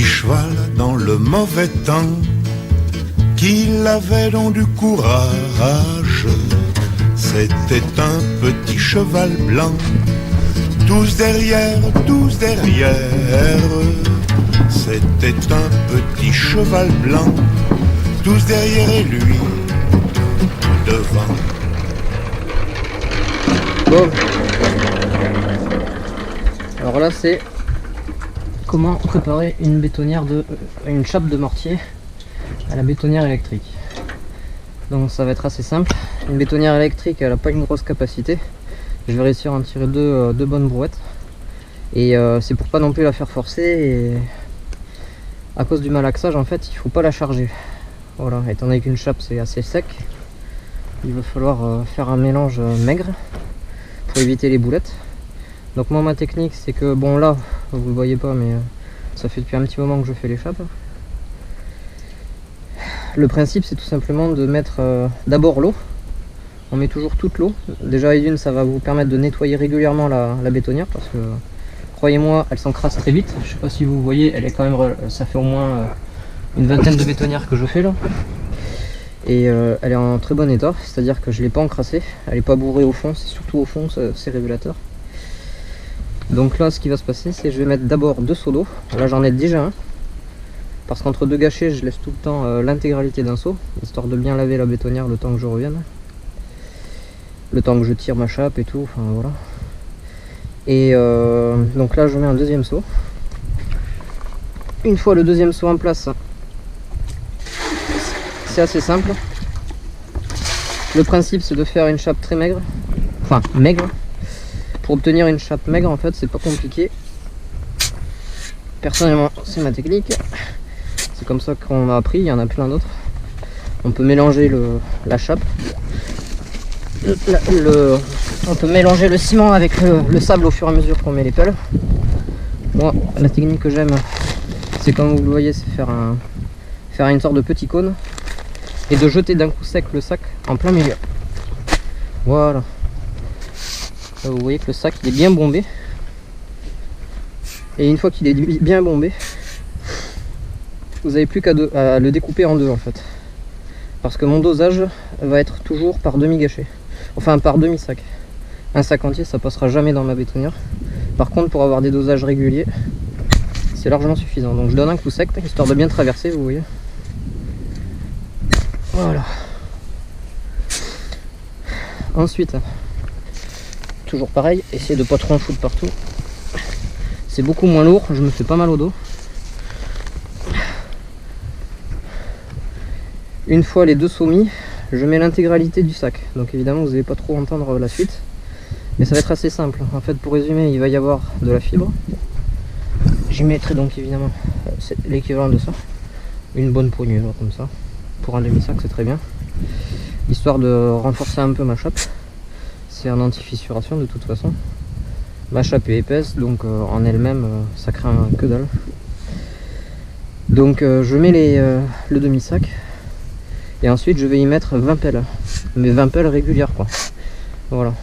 petit cheval dans le mauvais temps, qu'il avait donc du courage. C'était un petit cheval blanc, tous derrière, c'était un petit cheval blanc, tous derrière et lui tout devant. Bon. Alors là c'est comment préparer une bétonnière une chape de mortier à la bétonnière électrique. Donc ça va être assez simple. Une bétonnière électrique elle n'a pas une grosse capacité. Je vais réussir à en tirer deux bonnes brouettes. Et c'est pour pas non plus la faire forcer, et à cause du malaxage en fait il faut pas la charger. Voilà, étant donné qu'une chape c'est assez sec, il va falloir faire un mélange maigre pour éviter les boulettes. Donc moi ma technique c'est que, bon là vous le voyez pas mais ça fait depuis un petit moment que je fais les chapes. Le principe c'est tout simplement de mettre d'abord l'eau. On met toujours toute l'eau. Déjà d'une ça va vous permettre de nettoyer régulièrement la bétonnière, parce que croyez-moi elle s'encrasse très vite. Je sais pas si vous voyez, elle est quand même, ça fait au moins une vingtaine de bétonnières que je fais là. Et elle est en très bon état, c'est à dire que je l'ai pas encrassée, elle est pas bourrée au fond, c'est surtout au fond, c'est révélateur. Donc là ce qui va se passer c'est que je vais mettre d'abord 2 seaux d'eau. Là j'en ai déjà un, parce qu'entre deux gâchets je laisse tout le temps l'intégralité d'un seau, histoire de bien laver la bétonnière le temps que je revienne, le temps que je tire ma chape et tout, enfin voilà. Et donc là je mets un deuxième seau. Une fois le deuxième seau en place, c'est assez simple. Le principe c'est de faire une chape très maigre, enfin maigre. Pour obtenir une chape maigre en fait c'est pas compliqué. Personnellement c'est ma technique, c'est comme ça qu'on m'a appris, il y en a plein d'autres. On peut mélanger la chape, on peut mélanger le ciment avec le sable au fur et à mesure qu'on met les pelles. Moi la technique que j'aime c'est, comme vous le voyez, c'est faire une sorte de petit cône et de jeter d'un coup sec le sac en plein milieu. Voilà. Là, vous voyez que le sac il est bien bombé, et une fois qu'il est bien bombé vous n'avez plus qu'à le découper en deux en fait, parce que mon dosage va être toujours par demi gâché, enfin par demi sac. Un sac entier ça passera jamais dans ma bétonnière. Par contre pour avoir des dosages réguliers c'est largement suffisant. Donc je donne un coup sec histoire de bien traverser, vous voyez. Voilà. Ensuite toujours pareil, essayez de pas trop en foutre partout, c'est beaucoup moins lourd, je me fais pas mal au dos. Une fois les deux seaux mis, je mets l'intégralité du sac, donc évidemment vous n'allez pas trop entendre la suite, mais ça va être assez simple. En fait pour résumer, il va y avoir de la fibre, j'y mettrai donc évidemment l'équivalent de ça, une bonne poignée là, comme ça, pour un demi-sac c'est très bien, histoire de renforcer un peu ma chape. C'est en anti-fissuration de toute façon. Ma chape est épaisse, donc en elle-même ça craint que dalle. Donc je mets le demi-sac, et ensuite je vais y mettre 20 pelles, mais 20 pelles régulières quoi. Voilà.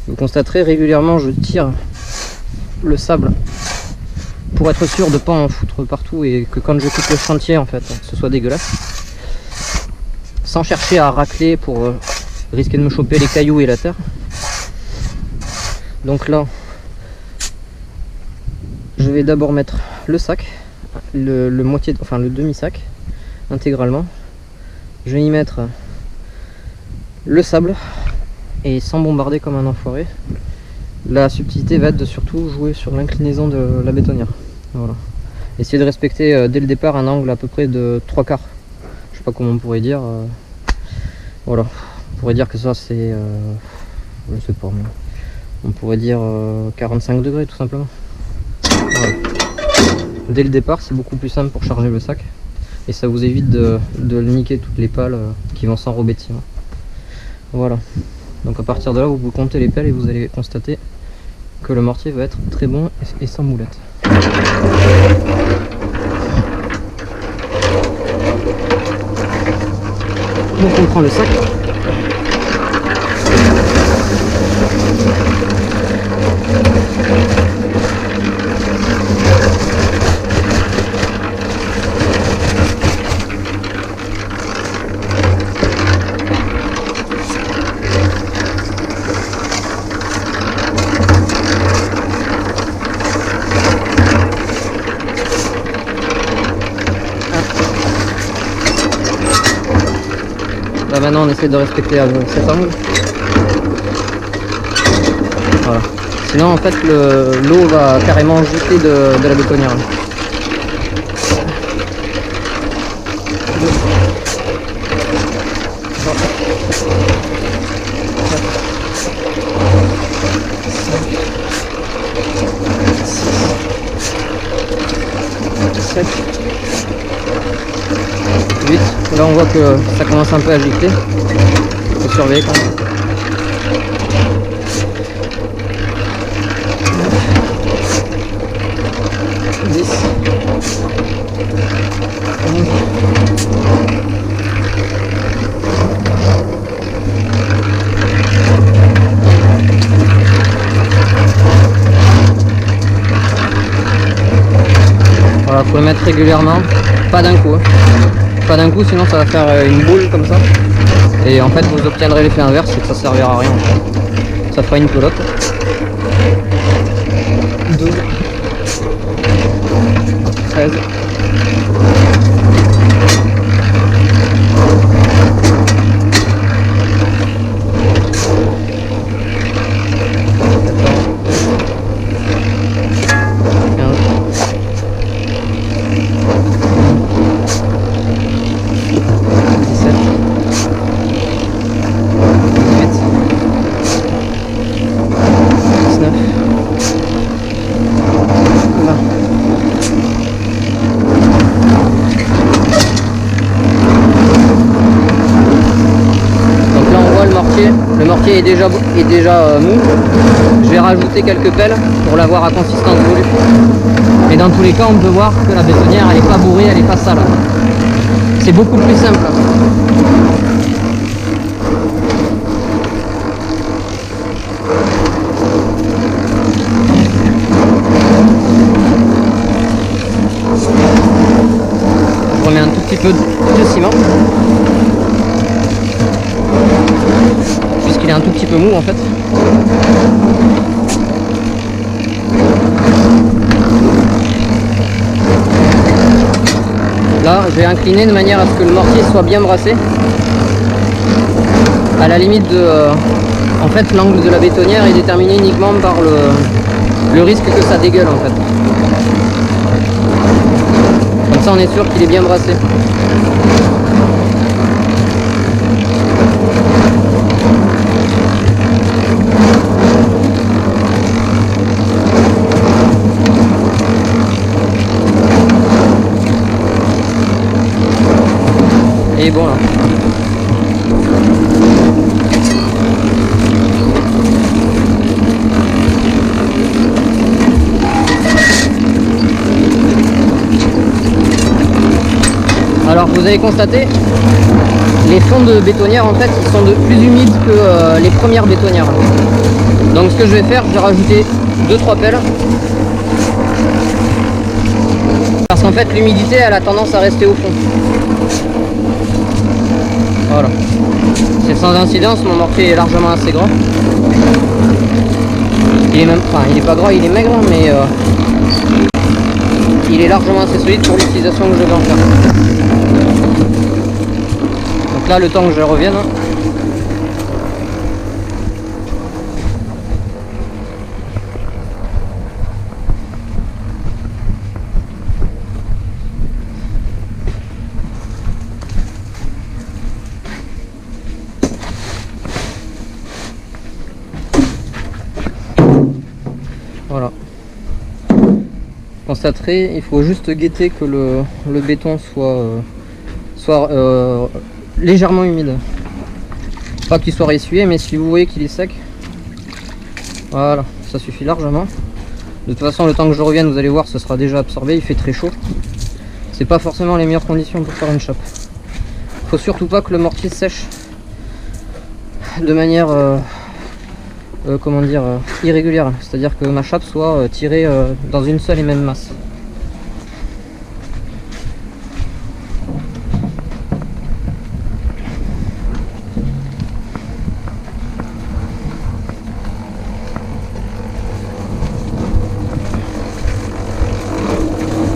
Vous constaterez régulièrement je tire le sable pour être sûr de ne pas en foutre partout, et que quand je quitte le chantier en fait ce soit dégueulasse, sans chercher à racler pour risquer de me choper les cailloux et la terre. Donc là je vais d'abord mettre le sac, le demi-sac intégralement. Je vais y mettre le sable, et sans bombarder comme un enfoiré. La subtilité va être de surtout jouer sur l'inclinaison de la bétonnière. Voilà. Essayez de respecter dès le départ un angle à peu près de 3/4. Je sais pas comment on pourrait dire. Voilà. On pourrait dire que ça c'est, je sais pas, mais on pourrait dire 45 degrés tout simplement. Voilà. Dès le départ c'est beaucoup plus simple pour charger le sac, et ça vous évite de niquer toutes les pales qui vont s'enrober de ciment. Voilà. Donc à partir de là vous comptez les pelles et vous allez constater que le mortier va être très bon et sans moulette. Donc on prend le sac. maintenant on essaie de respecter cet angle. Voilà. Sinon en fait l'eau va carrément jeter de la bétonnière. 7, 8. Là on voit que ça commence un peu à gicler. Il faut surveiller quand même. 10. 11. Voilà, faut le mettre régulièrement, pas d'un coup. Pas d'un coup, sinon ça va faire une boule comme ça. Et en fait, vous obtiendrez l'effet inverse, c'est que ça servira à rien. Ça fera une pelote. 12. 13. est déjà mou. Je vais rajouter quelques pelles pour l'avoir à consistance volue. Mais dans tous les cas, on peut voir que la bétonnière elle n'est pas bourrée, elle n'est pas sale. C'est beaucoup plus simple. Je remets un tout petit peu de ciment. Puisqu'il est un tout petit peu mou en fait. Là, je vais incliner de manière à ce que le mortier soit bien brassé. À la limite de... en fait, l'angle de la bétonnière est déterminé uniquement par le risque que ça dégueule en fait. Comme ça, on est sûr qu'il est bien brassé. Et bon là. Alors vous avez constaté, les fonds de bétonnière en fait ils sont plus humides que les premières bétonnières. Donc ce que je vais faire, je vais rajouter 2-3 pelles. Parce qu'en fait l'humidité elle a tendance à rester au fond. Voilà. C'est sans incidence, mon mortier est largement assez grand. Il est même, enfin il est pas gras, il est maigre, mais il est largement assez solide pour l'utilisation que je vais en faire. Donc là, le temps que je revienne. Voilà. Constaterez, il faut juste guetter que le béton soit légèrement humide. Pas qu'il soit ressuyé, mais si vous voyez qu'il est sec, voilà, ça suffit largement. De toute façon, le temps que je revienne, vous allez voir, ce sera déjà absorbé. Il fait très chaud. C'est pas forcément les meilleures conditions pour faire une chape. Faut surtout pas que le mortier sèche de manière comment dire, irrégulière, c'est-à-dire que ma chape soit tirée dans une seule et même masse.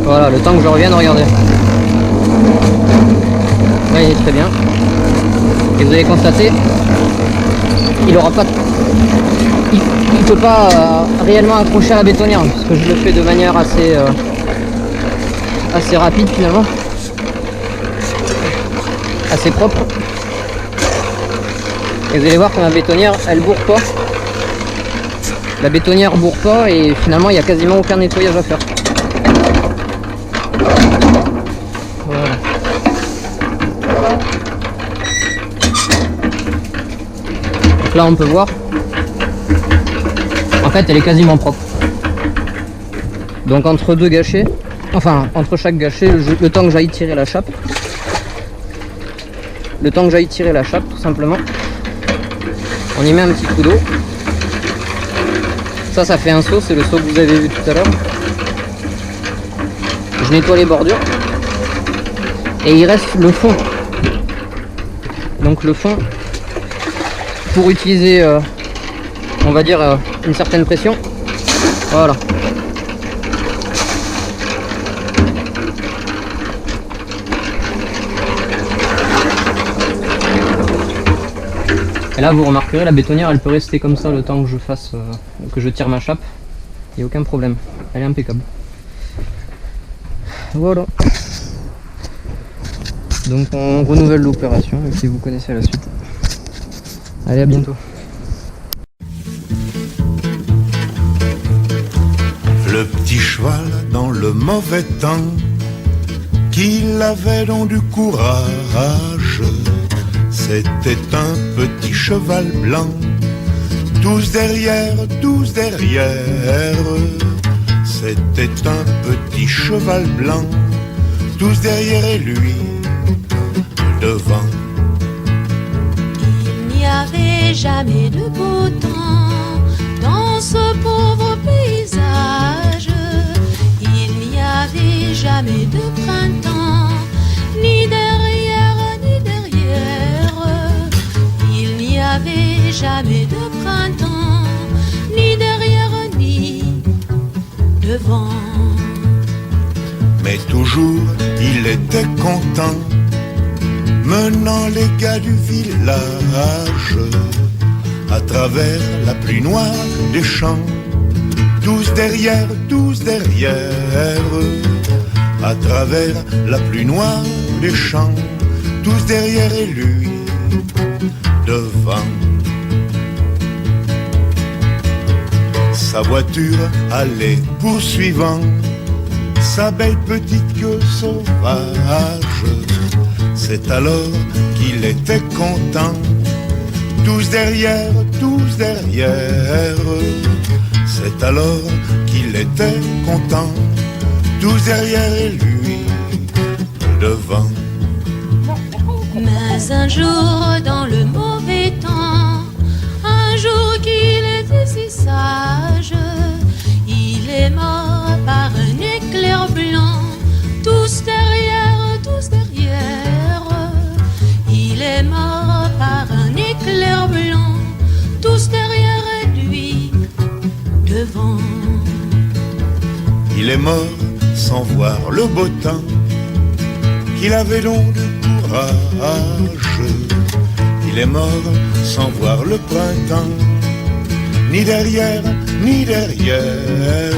Voilà, le temps que je revienne, regardez. Là, il est très bien. Et vous allez constater, il aura pas, il peut pas réellement accrocher à la bétonnière, parce que je le fais de manière assez rapide finalement, assez propre. Et vous allez voir que ma bétonnière, elle bourre pas. La bétonnière bourre pas et finalement il n'y a quasiment aucun nettoyage à faire. Voilà. Donc là on peut voir, en fait elle est quasiment propre. Donc entre deux gâchets, enfin entre chaque gâchet, le temps que j'aille tirer la chape, tout simplement, on y met un petit coup d'eau. Ça fait un seau, c'est le seau que vous avez vu tout à l'heure. Je nettoie les bordures. Et il reste le fond. Donc le fond, pour utiliser, on va dire, une certaine pression. Voilà. Et là vous remarquerez, la bétonnière elle peut rester comme ça le temps que je fasse, que je tire ma chape. Il n'y a aucun problème, elle est impeccable. Voilà. Donc on renouvelle l'opération et puis vous connaissez la suite. Allez, à bientôt. Le petit cheval dans le mauvais temps, qu'il avait donc du courage. C'était un petit cheval blanc, 12 derrière, 12 derrière. C'était un petit cheval blanc, 12 derrière et lui devant. Il n'y avait jamais de beau temps dans ce pauvre paysage. Il n'y avait jamais de printemps, ni derrière, ni derrière. Il n'y avait jamais de printemps, ni derrière, ni devant. Mais toujours il était content, menant les gars du village à travers la pluie noire des champs. 12 derrière, 12 derrière, à travers la pluie noire des champs. 12 derrière et lui devant. Sa voiture allait poursuivant sa belle petite queue sauvage. C'est alors qu'il était content. 12 derrière, 12 derrière. C'est alors qu'il était content. 12 derrière et lui devant. Mais un jour dans le mauvais temps, un jour qu'il était si sage, il est mort par un éclair blanc. Tous derrière, tous derrière. Il est mort par un éclair blanc. Tous derrière lui devant. Il est mort sans voir le beau temps, qu'il avait donc du courage. Il est mort sans voir le printemps, ni derrière, ni derrière.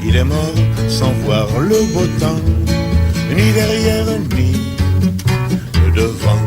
Il est mort sans voir le beau temps, ni derrière, ni devant.